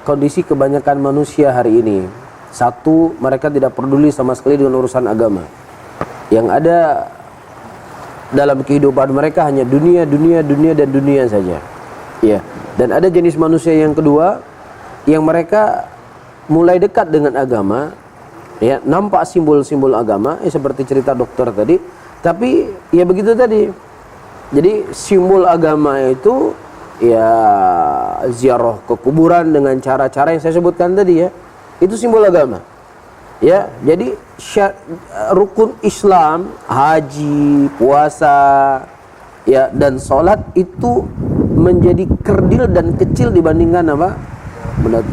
kondisi kebanyakan manusia hari ini. Satu, mereka tidak peduli sama sekali dengan urusan agama. Yang ada dalam kehidupan mereka hanya dunia, dunia, dunia, dan dunia saja. Ya. Dan ada jenis manusia yang kedua, yang mereka mulai dekat dengan agama, ya, nampak simbol-simbol agama, seperti cerita dokter tadi, tapi ya begitu tadi. Jadi simbol agama itu ya ziarah ke kuburan dengan cara-cara yang saya sebutkan tadi ya. Itu simbol agama. Ya, jadi rukun Islam, haji, puasa, ya, dan sholat itu menjadi kerdil dan kecil dibandingkan apa?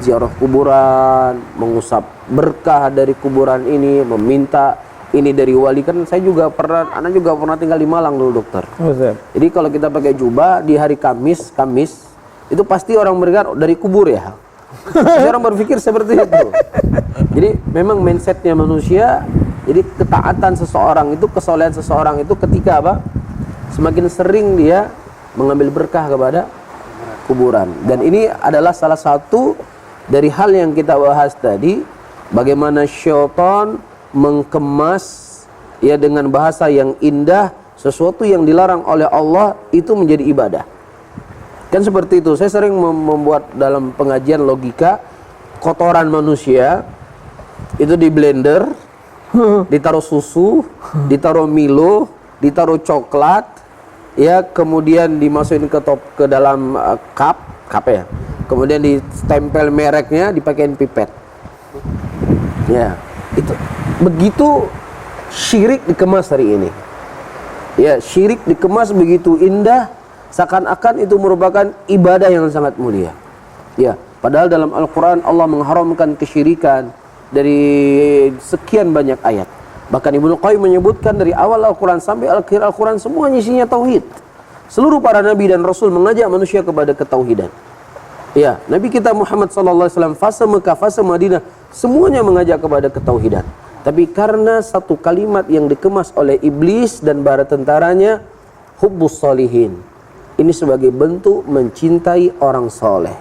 Ziarah kuburan, mengusap berkah dari kuburan ini, meminta ini dari wali. Kan saya juga pernah, anak juga pernah tinggal di Malang dulu, dokter. Jadi kalau kita pakai jubah di hari Kamis itu pasti orang berkata dari kubur ya. Orang berpikir seperti itu. Jadi memang mindsetnya manusia. Jadi ketaatan seseorang itu, kesolehan seseorang itu ketika apa? Semakin sering dia mengambil berkah kepada kuburan. Dan ini adalah salah satu dari hal yang kita bahas tadi, bagaimana syaitan mengemas ya dengan bahasa yang indah sesuatu yang dilarang oleh Allah itu menjadi ibadah. Kan seperti itu. Saya sering membuat dalam pengajian logika, kotoran manusia itu di blender, ditaruh susu, ditaruh Milo, ditaruh coklat, ya, kemudian dimasukin ke dalam cup ya. Kemudian ditempel mereknya, dipakein pipet. Ya, itu begitu syirik dikemas hari ini. Ya, syirik dikemas begitu indah, seakan-akan itu merupakan ibadah yang sangat mulia. Ya, padahal dalam Al-Qur'an Allah mengharamkan kesyirikan dari sekian banyak ayat. Bahkan Ibnu Qayyim menyebutkan dari awal Al-Quran sampai akhir Al-Quran semuanya isinya tauhid. Seluruh para nabi dan rasul mengajak manusia kepada ketauhidan. Ya, Nabi kita Muhammad SAW, fase Mekah, fase Madinah, semuanya mengajak kepada ketauhidan. Tapi karena satu kalimat yang dikemas oleh iblis dan bala tentaranya, hubbus solihin. Ini sebagai bentuk mencintai orang soleh.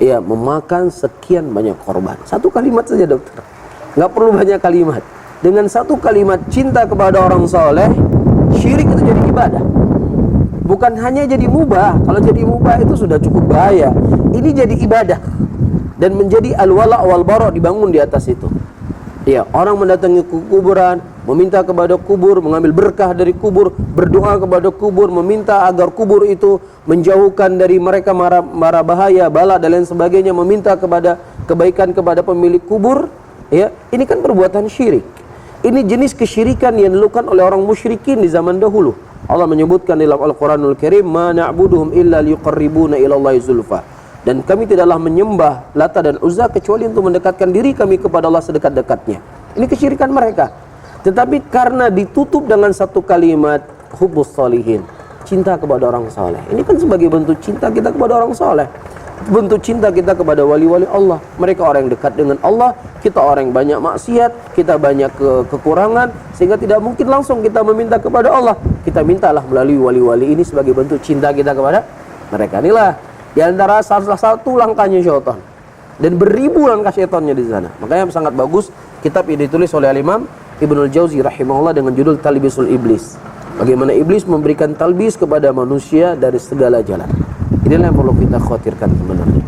Ya, memakan sekian banyak korban. Satu kalimat saja, dokter. Nggak perlu banyak kalimat. Dengan satu kalimat cinta kepada orang soleh, syirik itu jadi ibadah. Bukan hanya jadi mubah. Kalau jadi mubah itu sudah cukup bahaya. Ini jadi ibadah. Dan menjadi al-wala' wal-bara' dibangun di atas itu. Ya, orang mendatangi kuburan, meminta kepada kubur, mengambil berkah dari kubur, berdoa kepada kubur, meminta agar kubur itu menjauhkan dari mereka mara bahaya, bala dan lain sebagainya, meminta kepada kebaikan kepada pemilik kubur. Ya, ini kan perbuatan syirik. Ini jenis kesyirikan yang dilakukan oleh orang musyrikin di zaman dahulu. Allah menyebutkan dalam Al-Quranul Karim, ma na'buduhum illa liqarribuna ilallahi zulfa. Dan kami tidaklah menyembah Lata dan Uzza kecuali untuk mendekatkan diri kami kepada Allah sedekat-dekatnya. Ini kesyirikan mereka. Tetapi karena ditutup dengan satu kalimat hubbus solihin, cinta kepada orang soleh. Ini kan sebagai bentuk cinta kita kepada orang soleh. Bentuk cinta kita kepada wali-wali Allah. Mereka orang yang dekat dengan Allah. Kita orang yang banyak maksiat, kita banyak kekurangan, sehingga tidak mungkin langsung kita meminta kepada Allah. Kita mintalah melalui wali-wali ini sebagai bentuk cinta kita kepada mereka. Inilah di antara salah satu langkahnya syaitan. Dan beribu langkah syaitannya di sana. Makanya sangat bagus kitab ini ditulis oleh Imam Ibnul Jauzi rahimahullah dengan judul Talbisul Iblis. Bagaimana iblis memberikan talbis kepada manusia dari segala jalan. Inilah yang perlu kita khawatirkan sebenarnya.